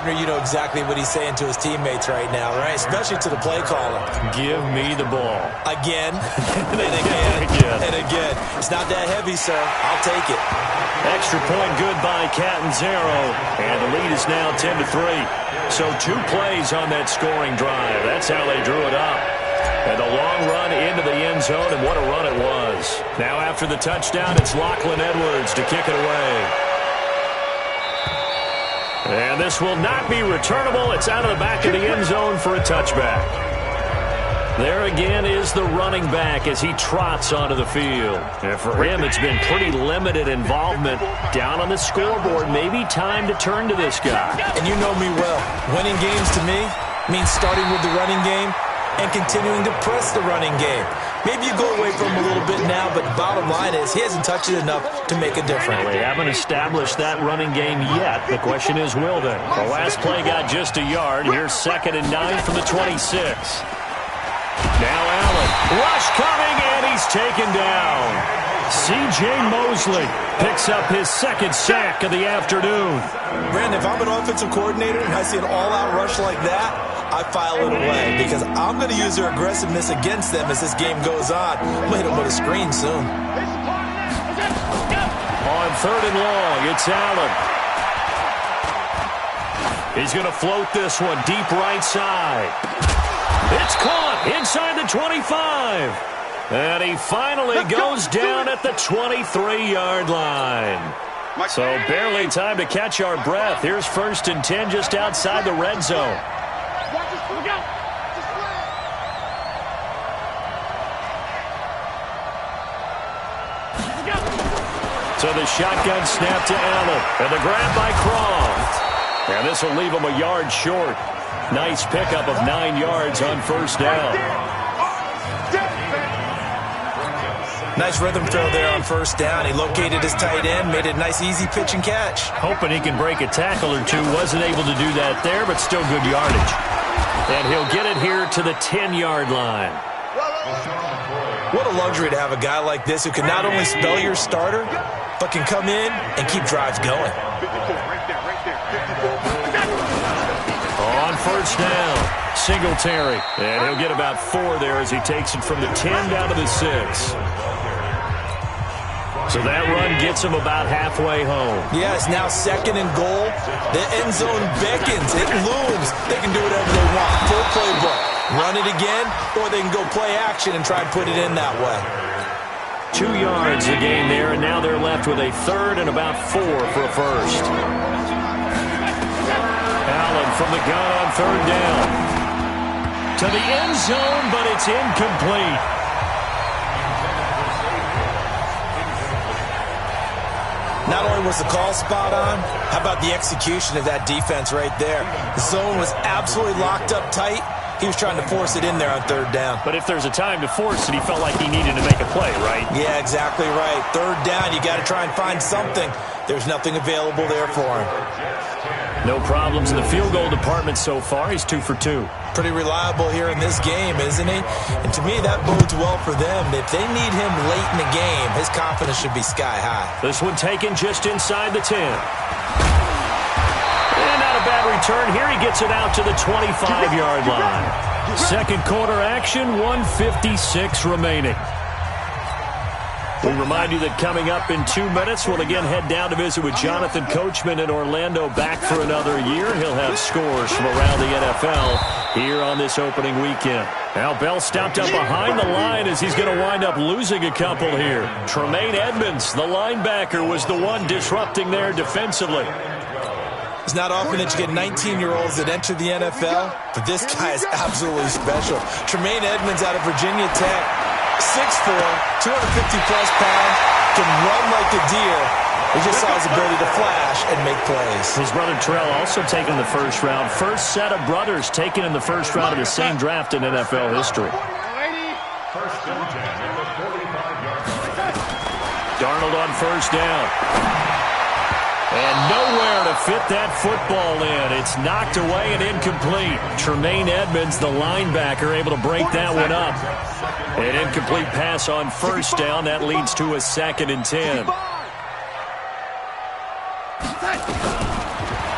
coordinator, you know exactly what he's saying to his teammates right now, right? Especially to the play caller. Give me the ball. Again, and again, and again. It's not that heavy, sir. I'll take it. Extra point good by Catanzaro, and the lead is now 10-3. So 2 plays on that scoring drive. That's how they drew it up. And a long run into the end zone, and what a run it was. Now after the touchdown, it's Lachlan Edwards to kick it away. And this will not be returnable. It's out of the back of the end zone for a touchback. There again is the running back as he trots onto the field. And for him, it's been pretty limited involvement down on the scoreboard. Maybe time to turn to this guy. And you know me well. Winning games to me means starting with the running game and continuing to press the running game. Maybe you go away from him a little bit now, but the bottom line is he hasn't touched it enough to make a difference. Well, they haven't established that running game yet. The question is, will they? The last play got just a yard. Here's 2nd and 9 from the 26. Now Allen. Rush coming, and he's taken down. C.J. Mosley picks up his 2nd sack of the afternoon. Brandon, if I'm an offensive coordinator and I see an all-out rush like that, I file it away because I'm going to use their aggressiveness against them as this game goes on. I'm going to hit them with a screen soon. On 3rd and long, it's Allen. He's going to float this one deep right side. It's caught inside the 25. And he finally goes down at the 23-yard line. So barely time to catch our breath. Here's 1st and 10 just outside the red zone. So the shotgun snap to Allen. And the grab by Croft. And this will leave him a yard short. Nice pickup of 9 yards on 1st down. Nice rhythm throw there on 1st down. He located his tight end, made it a nice easy pitch and catch. Hoping he can break a tackle or two. Wasn't able to do that there, but still good yardage. And he'll get it here to the 10-yard line. What a luxury to have a guy like this who can not only spell your starter, but can come in and keep drives going. On 1st down, Singletary. And he'll get about 4 there as he takes it from the 10 down to the 6. So that run gets him about halfway home. Yeah, it's now 2nd and goal. The end zone beckons. It looms. They can do whatever they want. Full playbook. Run it again, or they can go play action and try and put it in that way. 2 yards a gain there, and now they're left with a 3rd and about 4 for a first. Allen from the gun on 3rd down. To the end zone, but it's incomplete. Not only was the call spot on, how about the execution of that defense right there? The zone was absolutely locked up tight. He was trying to force it in there on 3rd down. But if there's a time to force it, he felt like he needed to make a play, right? Yeah, exactly right. 3rd down, you got to try and find something. There's nothing available there for him. No problems in the field goal department so far. He's 2 for 2. Pretty reliable here in this game, isn't he? And to me, that bodes well for them. If they need him late in the game, his confidence should be sky high. This one taken just inside the 10. And not a bad return here. He gets it out to the 25-yard line. 2nd quarter action, 1:56 remaining. We remind you that coming up in 2 minutes, we'll again head down to visit with Jonathan Coachman in Orlando, back for another year. He'll have scores from around the NFL here on this opening weekend. Now Bell stopped up behind the line as he's going to wind up losing a couple here. Tremaine Edmonds, the linebacker, was the one disrupting there defensively. It's not often that you get 19-year-olds that enter the NFL, but this guy is absolutely special. Tremaine Edmonds out of Virginia Tech. 6'4", 250-plus pounds, can run like a deer. We just saw his ability to flash and make plays. His brother Terrell also taken in the 1st round. First set of brothers taken in the 1st round of the same draft in NFL history. Darnold on 1st down. And nowhere to fit that football in. It's knocked away and incomplete. Tremaine Edmonds, the linebacker, able to break that one up. An incomplete pass on 1st down. That leads to a 2nd and 10.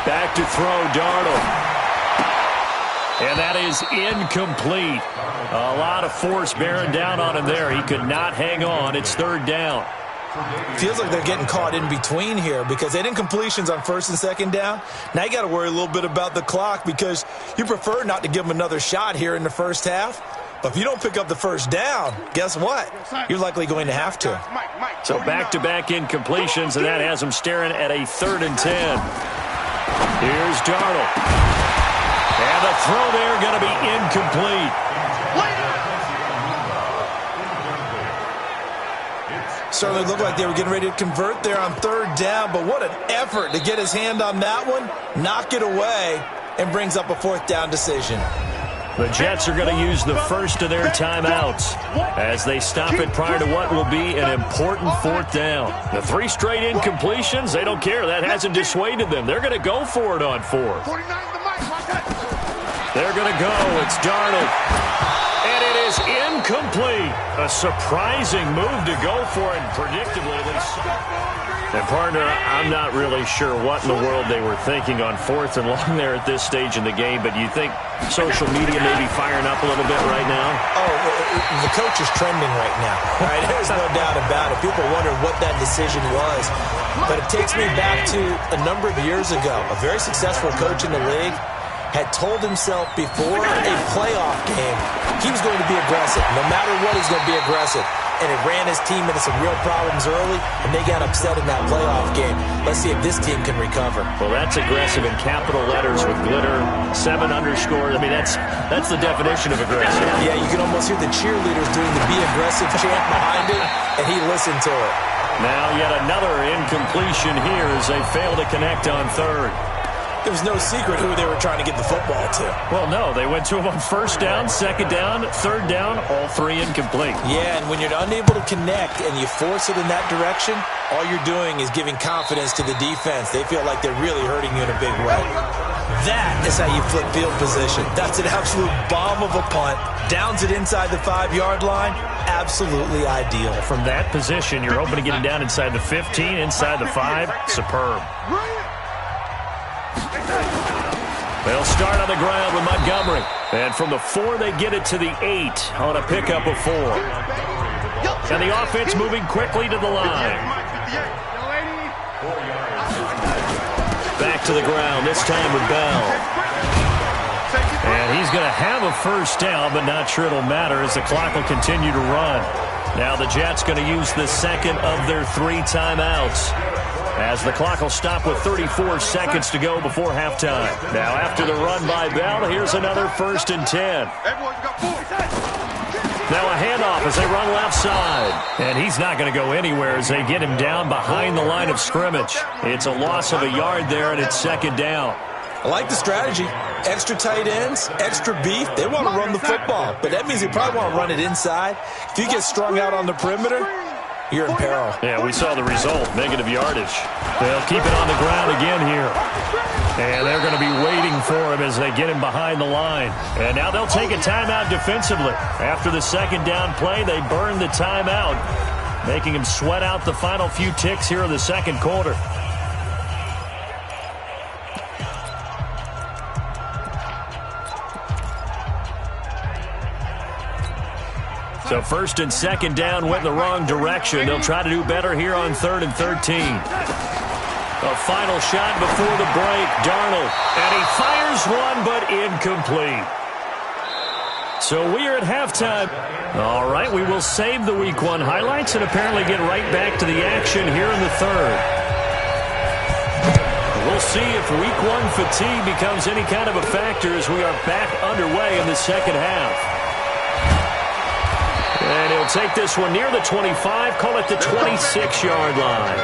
Back to throw, Darnold. that is incomplete. A lot of force bearing down on him there. He could not hang on. It's third down. Feels like they're getting caught in between here because they didn't completions on first and second down. Now you got to worry a little bit about the clock because you prefer not to give them another shot here in the first half. But if you don't pick up the first down, guess what? You're likely going to have to. So back-to-back incompletions, and that has them staring at a 3rd and 10. Here's Darnold. And the throw there going to be incomplete. Certainly looked like they were getting ready to convert there on 3rd down, but what an effort to get his hand on that one, knock it away, and brings up a 4th down decision. The Jets are going to use the first of their timeouts as they stop it prior to what will be an important 4th down. The 3 straight incompletions, they don't care. That hasn't dissuaded them. They're going to go for it on 4th. They're going to go. It's Darnold. And it is incomplete. A surprising move to go for it, predictably. And, partner, I'm not really sure what in the world they were thinking on 4th and long there at this stage in the game, but you think social media may be firing up a little bit right now? Oh, the coach is trending right now. Right? There's no doubt about it. People wonder what that decision was. But it takes me back to a number of years ago. A very successful coach in the league had told himself before a playoff game he was going to be aggressive. No matter what, he's going to be aggressive. And it ran his team into some real problems early, and they got upset in that playoff game. Let's see if this team can recover. Well, that's aggressive in capital letters with glitter, 7 underscores. I mean, that's the definition of aggressive. Yeah, you can almost hear the cheerleaders doing the be aggressive chant behind it, and he listened to it. Now yet another incompletion here as they fail to connect on 3rd. There was no secret who they were trying to get the football to. Well, no. They went to him on 1st down, 2nd down, 3rd down, all 3 incomplete. Yeah, and when you're unable to connect and you force it in that direction, all you're doing is giving confidence to the defense. They feel like they're really hurting you in a big way. That is how you flip field position. That's an absolute bomb of a punt. Downs it inside the 5-yard line. Absolutely ideal. From that position, you're hoping to get it down inside the 15, inside the 5. Superb. They'll start on the ground with Montgomery. And from the 4, they get it to the 8 on a pickup of 4. And the offense moving quickly to the line. Back to the ground, this time with Bell. And he's going to have a 1st down, but not sure it'll matter as the clock will continue to run. Now the Jets going to use the 2nd of their 3 timeouts, as the clock will stop with 34 seconds to go before halftime. Now, after the run by Bell, here's another 1st and 10. Now a handoff as they run left side. And he's not going to go anywhere as they get him down behind the line of scrimmage. It's a loss of a yard there, and it's 2nd down. I like the strategy. Extra tight ends, extra beef. They want to run the football, but that means they probably want to run it inside. If you get strung out on the perimeter, you're in peril. Yeah, we saw the result, negative yardage. They'll keep it on the ground again here. And they're going to be waiting for him as they get him behind the line. And now they'll take a timeout defensively. After the 2nd down play, they burn the timeout, making him sweat out the final few ticks here in the 2nd quarter. So 1st and 2nd down went in the wrong direction. They'll try to do better here on 3rd and 13. A final shot before the break. Darnold. And he fires one, but incomplete. So we are at halftime. All right, we will save the Week 1 highlights and apparently get right back to the action here in the 3rd. We'll see if Week 1 fatigue becomes any kind of a factor as we are back underway in the 2nd half. And he'll take this one near the 25, call it the 26-yard line.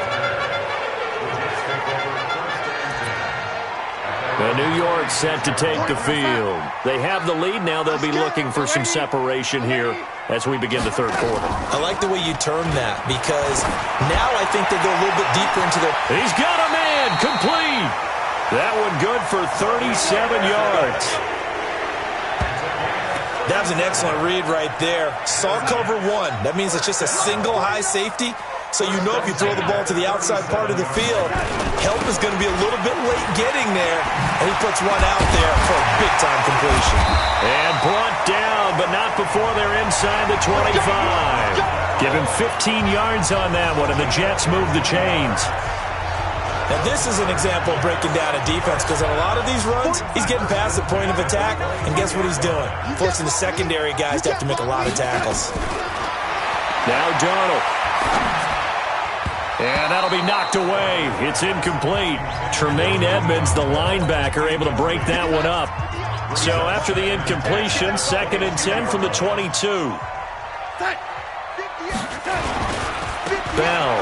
New York set to take the field. They have the lead. Now they'll be looking for some separation here as we begin the 3rd quarter. I like the way you term that because now I think they go a little bit deeper into their... He's got a man. Complete. That one good for 37 yards. That was an excellent read right there. Saw cover 1. That means it's just a single high safety. So you know if you throw the ball to the outside part of the field, help is going to be a little bit late getting there, and he puts one out there for a big-time completion. And brought down, but not before they're inside the 25. Give him 15 yards on that one, and the Jets move the chains. Now, this is an example of breaking down a defense, because on a lot of these runs, he's getting past the point of attack, and guess what he's doing? Forcing the secondary guys to have to make a lot of tackles. Now Darnold. And that'll be knocked away. It's incomplete. Tremaine Edmonds, the linebacker, able to break that one up. So after the incompletion, 2nd and 10 from the 22. Bell.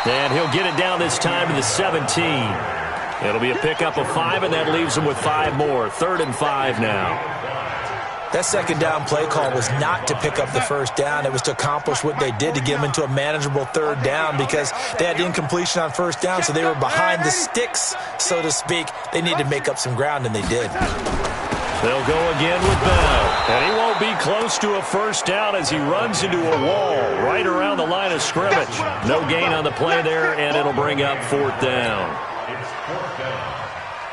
And he'll get it down this time to the 17. It'll be a pickup of 5, and that leaves him with 5 more. 3rd and 5 now. That second down play call was not to pick up the first down. It was to accomplish what they did to get them into a manageable 3rd down, because they had incompletion on first down, so they were behind the sticks, so to speak. They needed to make up some ground, and they did. They'll go again with Bell. And he won't be close to a first down as he runs into a wall right around the line of scrimmage. No gain on the play there, and it'll bring up 4th down.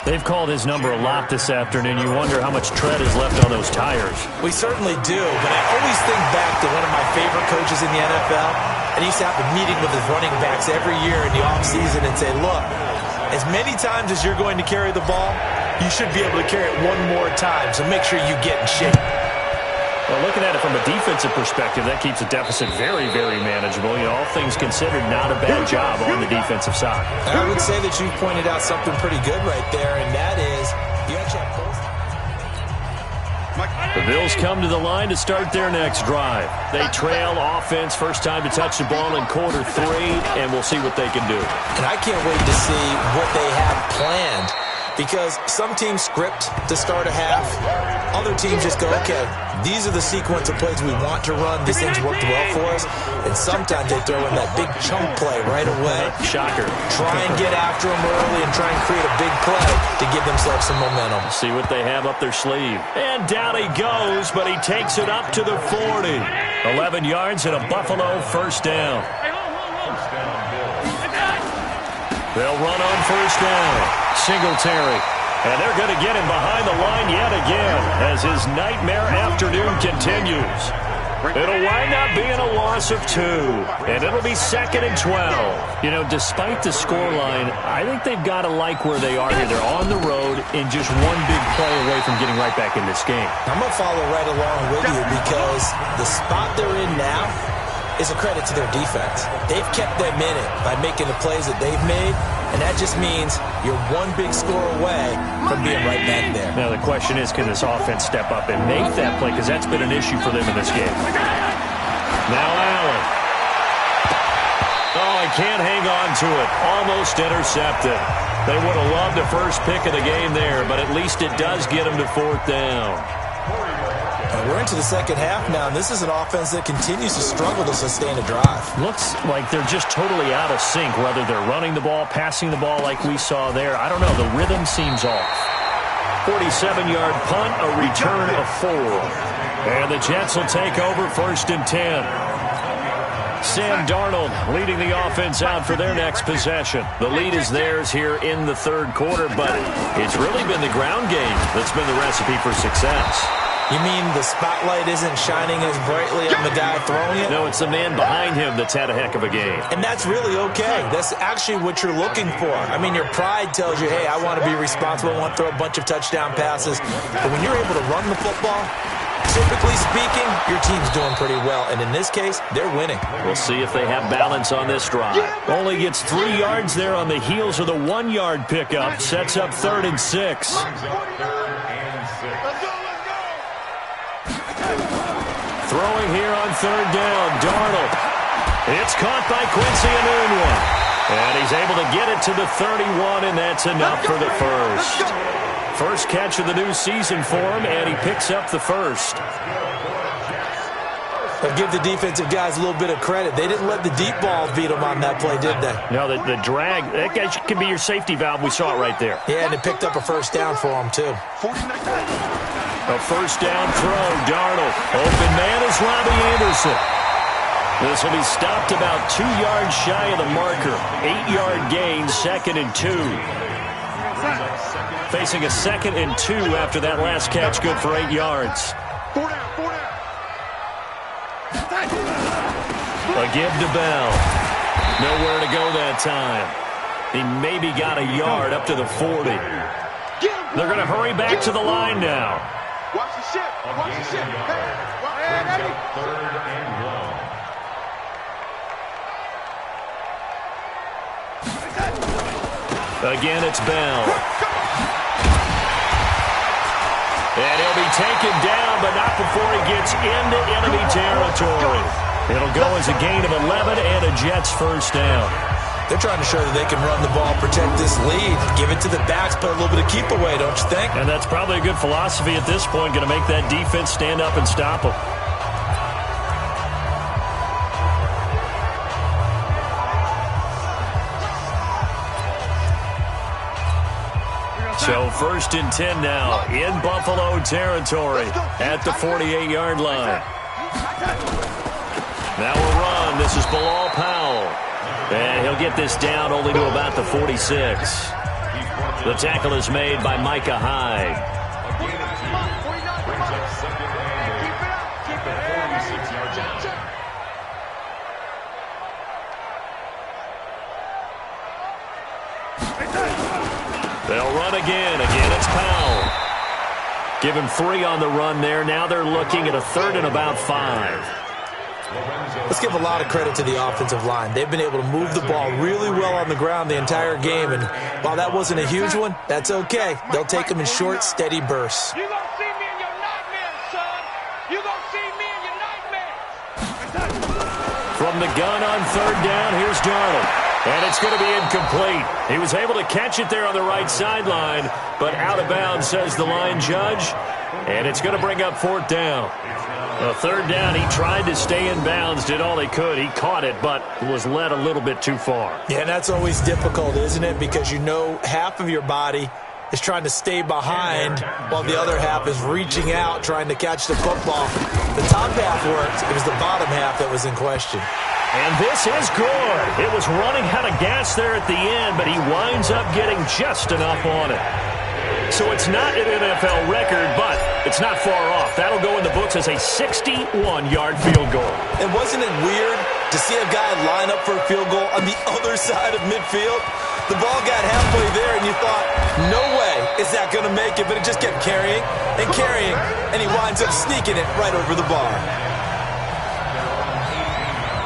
They've called his number a lot this afternoon. You wonder how much tread is left on those tires. We certainly do, but I always think back to one of my favorite coaches in the NFL, and he used to have a meeting with his running backs every year in the offseason and say, look, as many times as you're going to carry the ball, you should be able to carry it one more time, so make sure you get in shape. Well, looking at it from a defensive perspective, that keeps the deficit very, very manageable. You know, all things considered, not a bad job on the defensive side. I would say that you pointed out something pretty good right there, and that is you actually have both. The Bills come to the line to start their next drive. They trail offense, first time to touch the ball in quarter 3, and we'll see what they can do. And I can't wait to see what they have planned, because some teams script to start a half. Other teams just go, okay, these are the sequence of plays we want to run. These things worked well for us. And sometimes they throw in that big chunk play right away. Shocker. Try and get after them early and try and create a big play to give themselves some momentum. See what they have up their sleeve. And down he goes, but he takes it up to the 40. 11 yards and a Buffalo first down. They'll run on first down. Singletary. And they're going to get him behind the line yet again as his nightmare afternoon continues. It'll wind up being a loss of 2, and it'll be 2nd and 12. You know, despite the scoreline, I think they've got to like where they are here. They're on the road and just one big play away from getting right back in this game. I'm going to follow right along with you, because the spot they're in now is a credit to their defense. They've kept them in it by making the plays that they've made, and that just means you're one big score away from being right back there. Now the question is, can this offense step up and make that play, because that's been an issue for them in this game. Now Allen. Oh, he can't hang on to it. Almost intercepted. They would have loved the first pick of the game there, but at least it does get them to 4th down. We're into the second half now, and this is an offense that continues to struggle to sustain a drive. Looks like they're just totally out of sync, whether they're running the ball, passing the ball like we saw there. I don't know. The rhythm seems off. 47-yard punt, a return of 4. And the Jets will take over 1st and 10. Sam Darnold leading the offense out for their next possession. The lead is theirs here in the 3rd quarter, but it's really been the ground game that's been the recipe for success. You mean the spotlight isn't shining as brightly on the guy throwing it? No, it's the man behind him that's had a heck of a game. And that's really okay. That's actually what you're looking for. I mean, your pride tells you, hey, I want to be responsible. I want to throw a bunch of touchdown passes. But when you're able to run the football, typically speaking, your team's doing pretty well. And in this case, they're winning. We'll see if they have balance on this drive. Only gets 3 yards there on the heels of the 1-yard pickup. Sets up 3rd and 6. Throwing here on 3rd down, Darnold. It's caught by Quincy Enunwa. And he's able to get it to the 31, and that's enough for the first. First catch of the new season for him, and he picks up the first. But give the defensive guys a little bit of credit. They didn't let the deep ball beat them on that play, did they? No, the drag, that guy can be your safety valve. We saw it right there. Yeah, and it picked up a first down for them, too. A first down throw, Darnold. Open man is Robbie Anderson. This will be stopped about 2 yards shy of the marker. 8-yard gain, 2nd and 2. Facing a 2nd and 2 after that last catch, good for 8 yards. A give to Bell. Nowhere to go that time. He maybe got a yard up to the 40. They're going to hurry back to the line now. Watch the ship. Watch the ship. Hey, 3rd and 1. Again, it's Bell. And he'll be taken down, but not before he gets into enemy territory. It'll go as a gain of 11 and a Jets first down. They're trying to show that they can run the ball, protect this lead, give it to the backs, put a little bit of keep away, don't you think? And that's probably a good philosophy at this point, going to make that defense stand up and stop them. So 1st and 10 now in Buffalo territory at the 48-yard line. Now we'll run. This is Bilal Powell. And he'll get this down only to about the 46. The tackle is made by Micah Hyde. They'll run again. Again, it's Powell. Give him 3 on the run there. Now they're looking at a 3rd and about 5. Let's give a lot of credit to the offensive line. They've been able to move the ball really well on the ground the entire game, and while that wasn't a huge one, that's okay. They'll take them in short, steady bursts. You're going to see me in your nightmares, son. You're going to see me in your nightmares. From the gun on 3rd down, here's Darnold. And it's going to be incomplete. He was able to catch it there on the right sideline, but out of bounds, says the line judge. And it's going to bring up 4th down. A 3rd down, he tried to stay in bounds, did all he could. He caught it, but was led a little bit too far. Yeah, and that's always difficult, isn't it? Because you know half of your body is trying to stay behind while the other half is reaching out, trying to catch the football. The top half worked. It was the bottom half that was in question. And this is good. It was running out of gas there at the end, but he winds up getting just enough on it. So it's not an NFL record, but it's not far off. That'll go in the books as a 61-yard field goal. And wasn't it weird to see a guy line up for a field goal on the other side of midfield? The ball got halfway there, and you thought, no way is that going to make it, but it just kept carrying, and he winds up sneaking it right over the bar.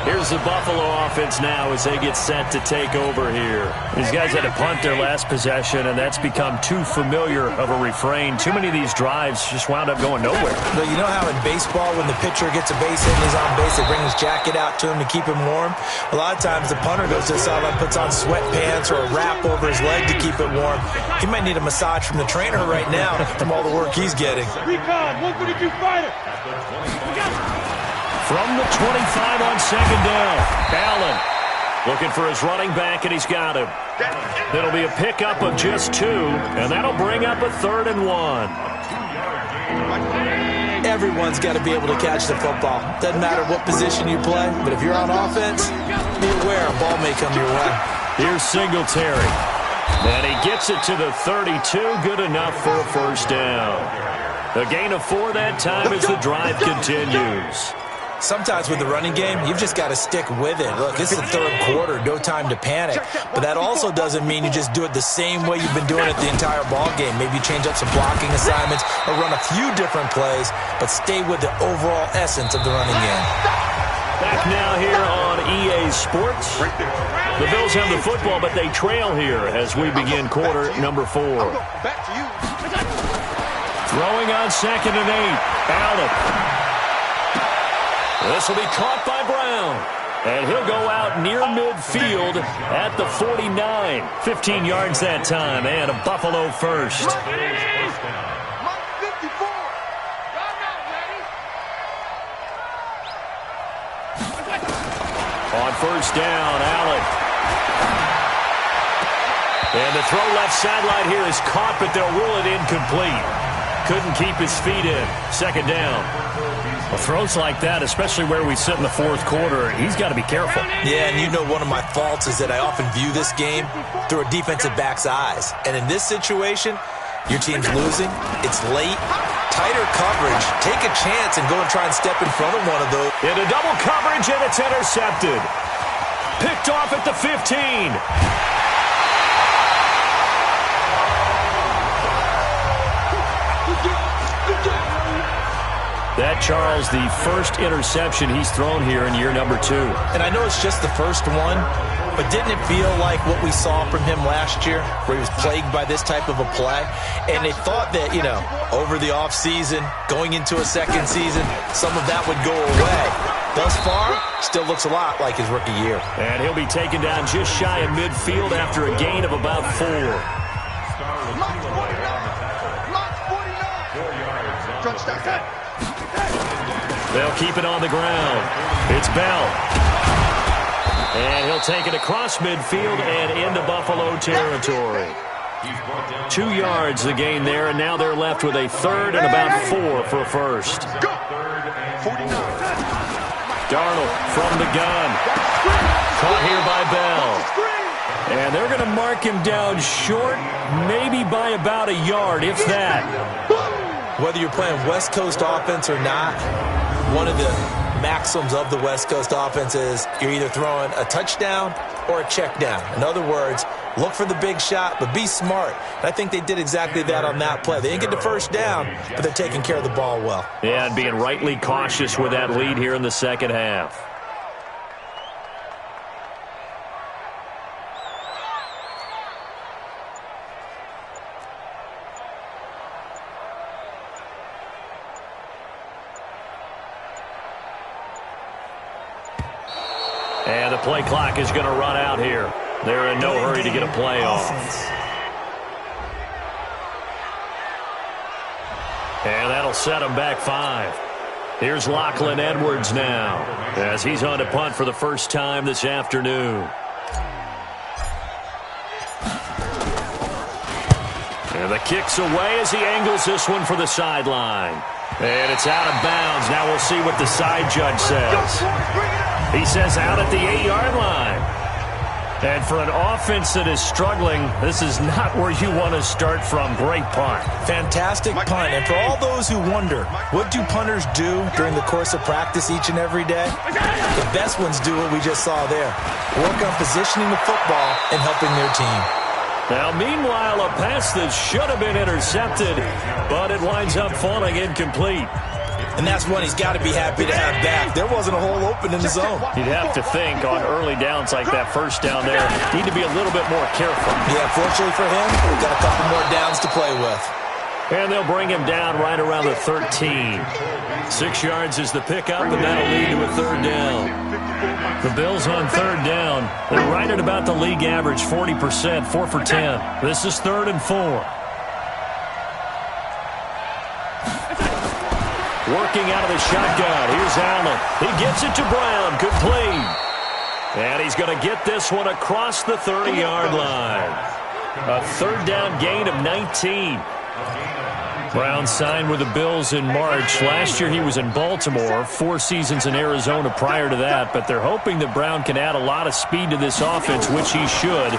Here's the Buffalo offense now as they get set to take over here. These guys had to punt their last possession, and that's become too familiar of a refrain. Too many of these drives just wound up going nowhere. But you know how in baseball, when the pitcher gets a base hit and he's on base, they bring his jacket out to him to keep him warm? A lot of times the punter goes to the sideline, puts on sweatpants or a wrap over his leg to keep it warm. He might need a massage from the trainer right now from all the work he's getting. Recon, 132 fighter. From the 25 on 2nd down, Allen looking for his running back, and he's got him. It'll be a pickup of just 2, and that'll bring up a 3rd and 1. Everyone's got to be able to catch the football. Doesn't matter what position you play, but if you're on offense, be aware a ball may come your way. Here's Singletary, and he gets it to the 32, good enough for a first down. A gain of 4 that time as the drive continues. Sometimes with the running game, you've just got to stick with it. Look, it's the 3rd quarter, no time to panic. But that also doesn't mean you just do it the same way you've been doing it the entire ball game. Maybe change up some blocking assignments or run a few different plays, but stay with the overall essence of the running game. Back now here on EA Sports. The Bills have the football, but they trail here as we begin quarter number 4. Throwing on 2nd and 8. Allen. This will be caught by Brown. And he'll go out near midfield at the 49. 15 yards that time, and a Buffalo first. On first down, Allen. And the throw left sideline here is caught, but they'll rule it incomplete. Couldn't keep his feet in. 2nd down. Well, throws like that, especially where we sit in the fourth quarter, he's got to be careful. Yeah, and you know one of my faults is that I often view this game through a defensive back's eyes. And in this situation, your team's losing, it's late, tighter coverage. Take a chance and go and try and step in front of one of those. Into double coverage, and it's intercepted. Picked off at the 15. That, Charles, the first interception he's thrown here in year number 2. And I know it's just the first one, but didn't it feel like what we saw from him last year, where he was plagued by this type of a play? And they thought that, over the offseason, going into a second season, some of that would go away. Thus far, still looks a lot like his rookie year. And he'll be taken down just shy of midfield after a gain of about 4. They'll keep it on the ground. It's Bell. And he'll take it across midfield and into Buffalo territory. 2 yards the gain there, and now they're left with a third and about 4 for a first. Darnold from the gun. Caught here by Bell. And they're going to mark him down short, maybe by about a yard, if that. Whether you're playing West Coast offense or not, one of the maxims of the West Coast offense is you're either throwing a touchdown or a check down. In other words, look for the big shot, but be smart. And I think they did exactly that on that play. They didn't get the first down, but they're taking care of the ball well. Yeah, and being rightly cautious with that lead here in the second half. And the play clock is going to run out here. They're in no hurry to get a play off. And that'll set them back 5. Here's Lachlan Edwards now, as he's on to punt for the first time this afternoon. And the kick's away as he angles this one for the sideline. And it's out of bounds. Now we'll see what the side judge says. He says out at the 8-yard line. And for an offense that is struggling, this is not where you want to start from. Great punt. Fantastic punt. And for all those who wonder, what do punters do during the course of practice each and every day? The best ones do what we just saw there. Work on positioning the football and helping their team. Now, meanwhile, a pass that should have been intercepted, but it winds up falling incomplete. And that's one he's got to be happy to have back. There wasn't a hole open in the zone. You'd have to think on early downs like that first down there, need to be a little bit more careful. Yeah, fortunately for him, we've got a couple more downs to play with. And they'll bring him down right around the 13. 6 yards is the pickup, and that'll lead to a third down. The Bills on third down. They're right at about the league average, 40%, 4 for 10. This is 3rd and 4. Working out of the shotgun. Here's Allen. He gets it to Brown. Complete. And he's going to get this one across the 30-yard line. A third down gain of 19. Brown signed with the Bills in March. Last year he was in Baltimore, 4 seasons in Arizona prior to that, but they're hoping that Brown can add a lot of speed to this offense, which he should.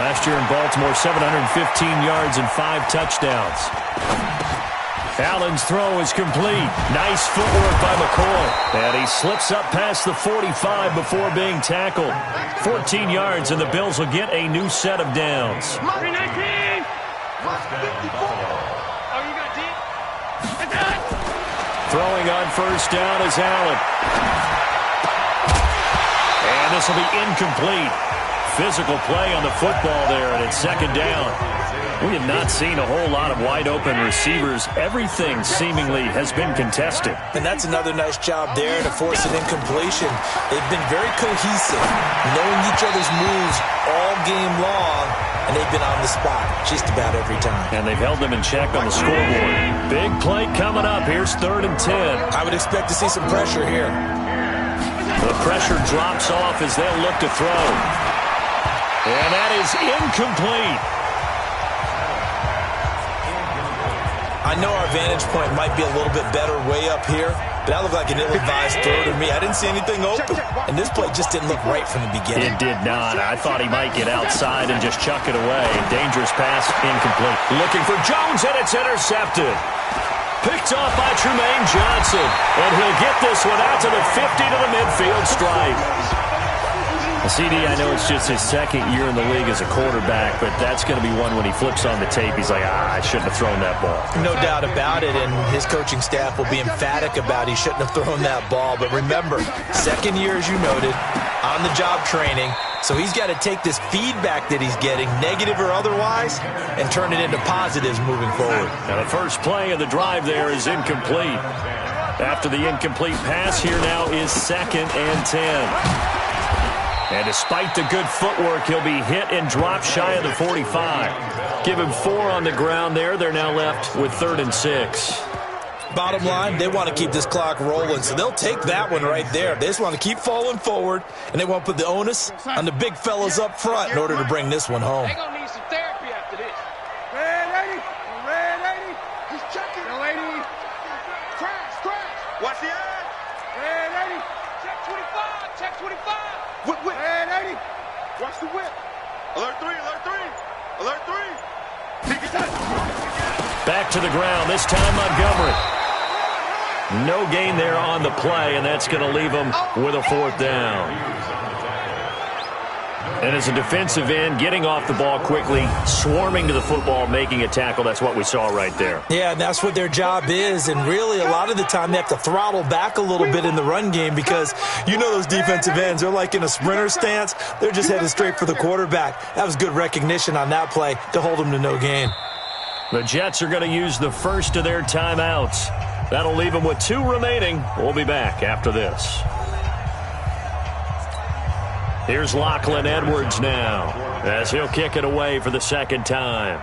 Last year in Baltimore, 715 yards and 5 touchdowns. Allen's throw is complete. Nice footwork by McCoy. And he slips up past the 45 before being tackled. 14 yards, and the Bills will get a new set of downs. Throwing on first down is Allen. And this will be incomplete. Physical play on the football there, and it's second down. We have not seen a whole lot of wide-open receivers. Everything seemingly has been contested. And that's another nice job there to force an incompletion. They've been very cohesive, knowing each other's moves all game long, and they've been on the spot just about every time. And they've held them in check on the scoreboard. Big play coming up. Here's 3rd and 10. I would expect to see some pressure here. The pressure drops off as they'll look to throw. And that is incomplete. I know our vantage point might be a little bit better way up here, but that looked like an ill-advised throw to me. I didn't see anything open, and this play just didn't look right from the beginning. It did not. I thought he might get outside and just chuck it away. Dangerous pass, incomplete. Looking for Jones, and it's intercepted. Picked off by Tremaine Johnson, and he'll get this one out to the 50 to the midfield stripe. CD, I know it's just his second year in the league as a quarterback, but that's going to be one when he flips on the tape. He's like, I shouldn't have thrown that ball. No doubt about it, and his coaching staff will be emphatic about he shouldn't have thrown that ball. But remember, second year, as you noted, on-the-job training, so he's got to take this feedback that he's getting, negative or otherwise, and turn it into positives moving forward. Now the first play of the drive there is incomplete. After the incomplete pass, here now is 2nd and 10. And despite the good footwork, he'll be hit and dropped shy of the 45. Give him 4 on the ground there. They're now left with 3rd and 6. Bottom line, they want to keep this clock rolling, so they'll take that one right there. They just want to keep falling forward, and they want to put the onus on the big fellas up front in order to bring this one home. They're going to need some therapy after this. Red 80. He's checking. Yo, 80. Crash. Watch the edge. Red 80. Check 25. Whip. Red 80. Watch the whip. Alert 3. Back to the ground, this time Montgomery. No gain there on the play, and that's going to leave him with a 4th down. And as a defensive end, getting off the ball quickly, swarming to the football, making a tackle, that's what we saw right there. Yeah, and that's what their job is, and really a lot of the time they have to throttle back a little bit in the run game because you know those defensive ends, they're like in a sprinter stance. They're just headed straight for the quarterback. That was good recognition on that play to hold them to no gain. The Jets are going to use the first of their timeouts. That'll leave them with 2 remaining. We'll be back after this. Here's Lachlan Edwards now as he'll kick it away for the 2nd time.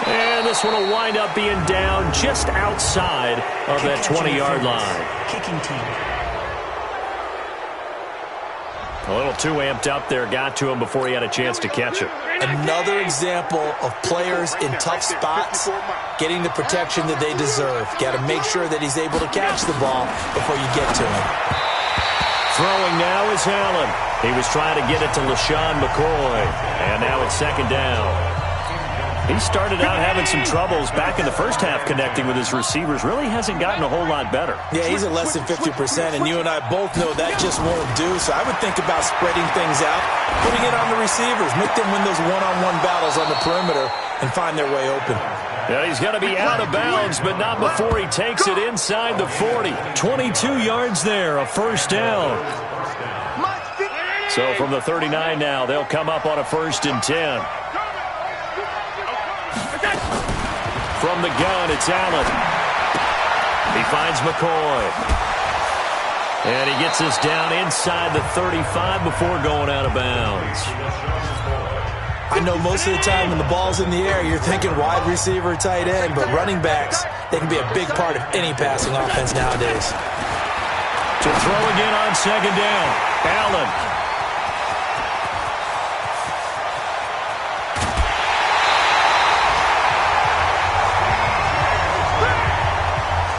And this one will wind up being down just outside of that 20-yard line. Kicking team. A little too amped up there, got to him before he had a chance to catch it. Another example of players in tough spots getting the protection that they deserve. Got to make sure that he's able to catch the ball before you get to him. Throwing now is Allen. He was trying to get it to LaShawn McCoy, and now it's 2nd down. He started out having some troubles back in the first half connecting with his receivers. Really hasn't gotten a whole lot better. Yeah, he's at less than 50%, and you and I both know that just won't do. So I would think about spreading things out, putting it on the receivers, make them win those one-on-one battles on the perimeter and find their way open. Yeah, he's going to be out of bounds, but not before he takes it inside the 40. 22 yards there, a 1st down. So from the 39 now, they'll come up on a 1st and 10. From the gun, it's Allen. He finds McCoy. And he gets us down inside the 35 before going out of bounds. I know most of the time when the ball's in the air, you're thinking wide receiver, tight end, but running backs, they can be a big part of any passing offense nowadays. To throw again on 2nd down, Allen.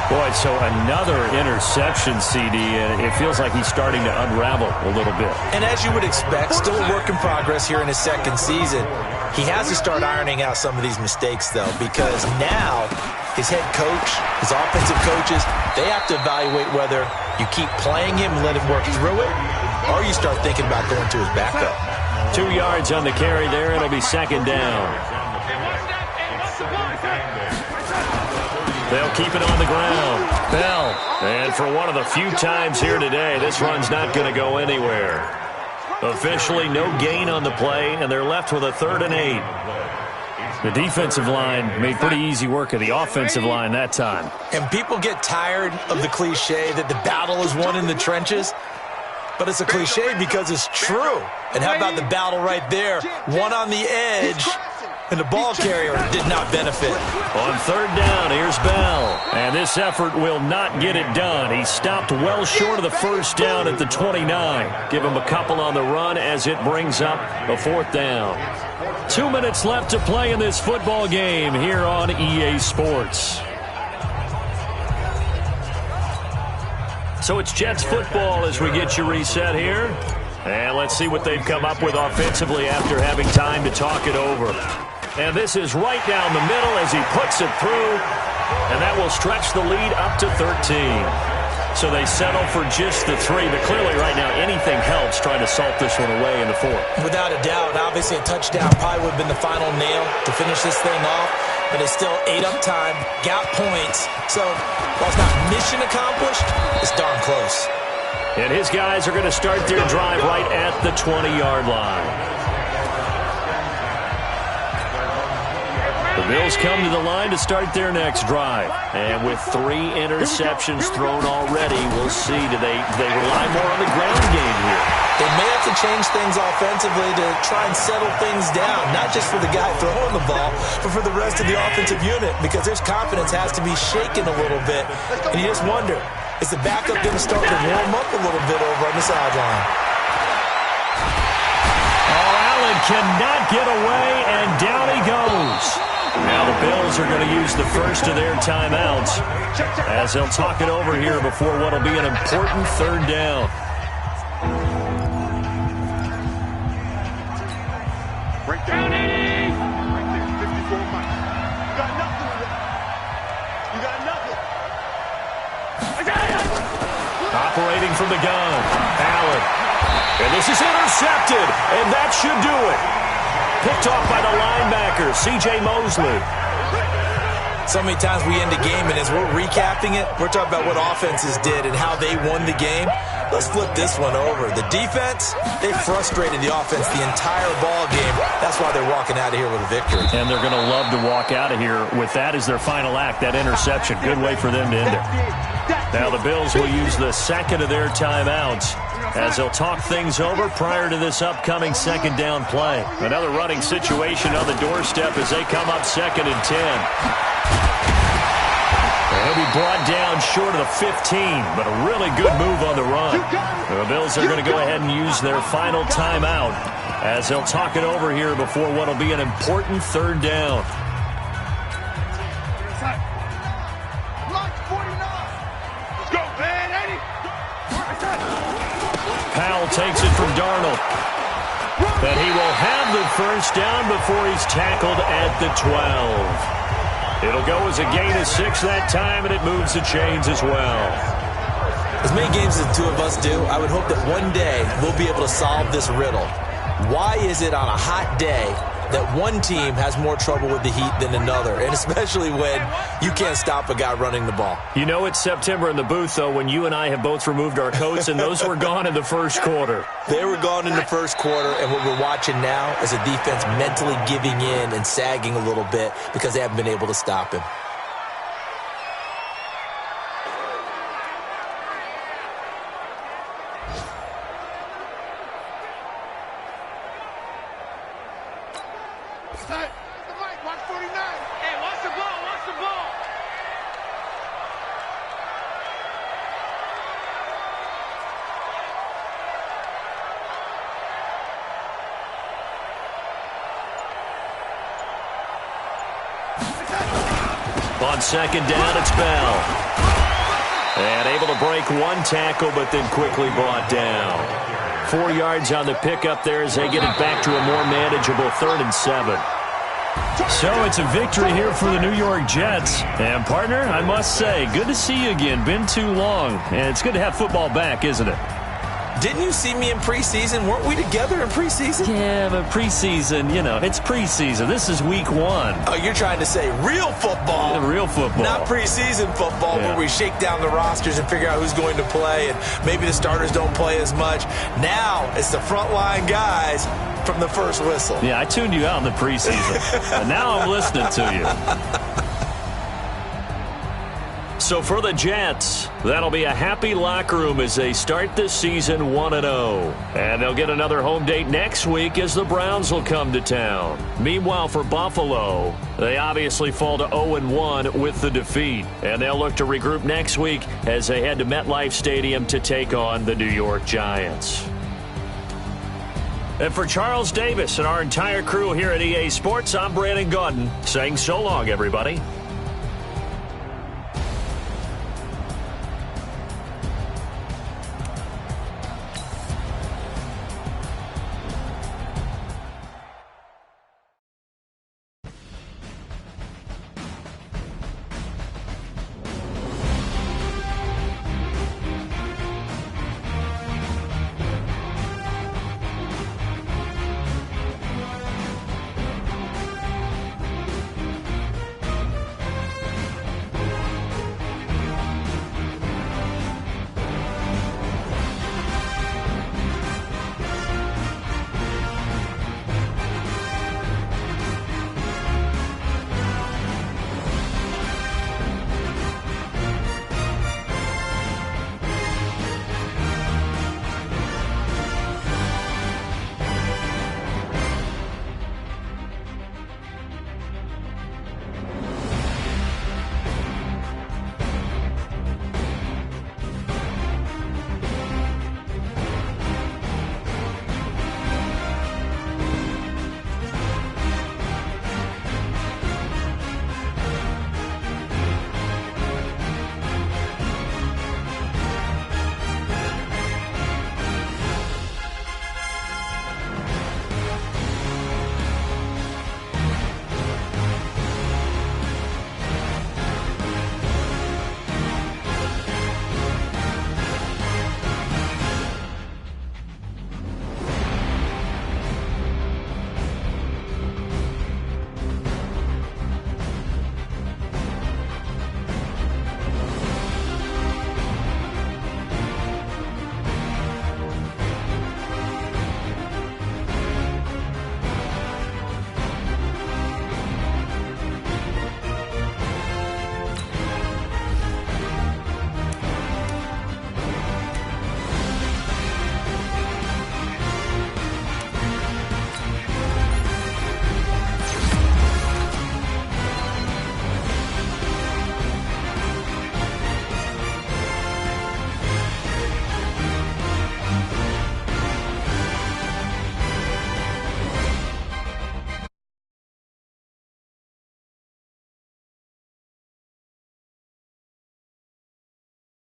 Boy, so another interception, CD, and it feels like he's starting to unravel a little bit. And as you would expect, still a work in progress here in his 2nd season. He has to start ironing out some of these mistakes, though, because now his head coach, his offensive coaches, they have to evaluate whether you keep playing him and let him work through it, or you start thinking about going to his backup. 2 yards on the carry there. It'll be 2nd down. They'll keep it on the ground. Bell. And for one of the few times here today, this run's not going to go anywhere. Officially no gain on the play, and they're left with a 3rd and 8. The defensive line made pretty easy work of the offensive line that time. And people get tired of the cliche that the battle is won in the trenches. But it's a cliche because it's true. And how about the battle right there? One on the edge, and the ball carrier did not benefit. On 3rd down, here's Bell. And this effort will not get it done. He stopped well short of the first down at the 29. Give him a couple on the run as it brings up a 4th down. 2 minutes left to play in this football game here on EA Sports. So it's Jets football as we get you reset here. And let's see what they've come up with offensively after having time to talk it over. And this is right down the middle as he puts it through. And that will stretch the lead up to 13. So they settle for just the 3. But clearly right now anything helps trying to salt this one away in the 4th. Without a doubt. Obviously a touchdown probably would have been the final nail to finish this thing off. But it's still 8 up time, got points. So while it's not mission accomplished, it's darn close. And his guys are going to start their drive right at the 20-yard line. The Bills come to the line to start their next drive. And with 3 interceptions thrown already, we'll see. Do they rely more on the ground game here? They may have to change things offensively to try and settle things down, not just for the guy throwing the ball, but for the rest of the offensive unit, because their confidence has to be shaken a little bit. And you just wonder, is the backup going to start to warm up a little bit over on the sideline? Oh, Allen cannot get away, and down he goes. Now the Bills are going to use the first of their timeouts as they'll talk it over here before what will be an important 3rd down. Break down, 80! Right there, 54 miles. You got nothing. You got nothing. I got it! Operating from the gun, Allen. And this is intercepted, and that should do it. Picked off by the linebacker, C.J. Mosley. So many times we end a game, and as we're recapping it, we're talking about what offenses did and how they won the game. Let's flip this one over. The defense, they frustrated the offense the entire ball game. That's why they're walking out of here with a victory. And they're going to love to walk out of here with that as their final act, that interception. Good way for them to end it. Now the Bills will use the second of their timeouts as they'll talk things over prior to this upcoming 2nd down play. Another running situation on the doorstep as they come up 2nd and 10. He'll be brought down short of the 15, but a really good move on the run. The Bills are going to go ahead and use their final timeout as they'll talk it over here before what will be an important 3rd down. Powell takes it from Darnold. But he will have the first down before he's tackled at the 12. It'll go as a gain of 6 that time, and it moves the chains as well. As many games as the two of us do, I would hope that one day we'll be able to solve this riddle. Why is it on a hot day that one team has more trouble with the heat than another, and especially when you can't stop a guy running the ball? You know it's September in the booth, though, when you and I have both removed our coats, and those were gone in the first quarter. They were gone in the first quarter, and what we're watching now is a defense mentally giving in and sagging a little bit because they haven't been able to stop him. On 2nd down, it's Bell. And able to break one tackle, but then quickly brought down. 4 yards on the pickup there as they get it back to a more manageable 3rd and 7. So it's a victory here for the New York Jets. And, partner, I must say, good to see you again. Been too long. And it's good to have football back, isn't it? Didn't you see me in preseason? Weren't we together in preseason? Yeah, but preseason, you know, it's preseason. This is week 1. Oh, you're trying to say real football. Yeah, real football. Not preseason football where we shake down the rosters and figure out who's going to play, and maybe the starters don't play as much. Now it's the frontline guys from the first whistle. Yeah, I tuned you out in the preseason. And now I'm listening to you. So for the Jets, that'll be a happy locker room as they start this season 1-0. And they'll get another home date next week as the Browns will come to town. Meanwhile, for Buffalo, they obviously fall to 0-1 with the defeat. And they'll look to regroup next week as they head to MetLife Stadium to take on the New York Giants. And for Charles Davis and our entire crew here at EA Sports, I'm Brandon Gaudin saying so long, everybody.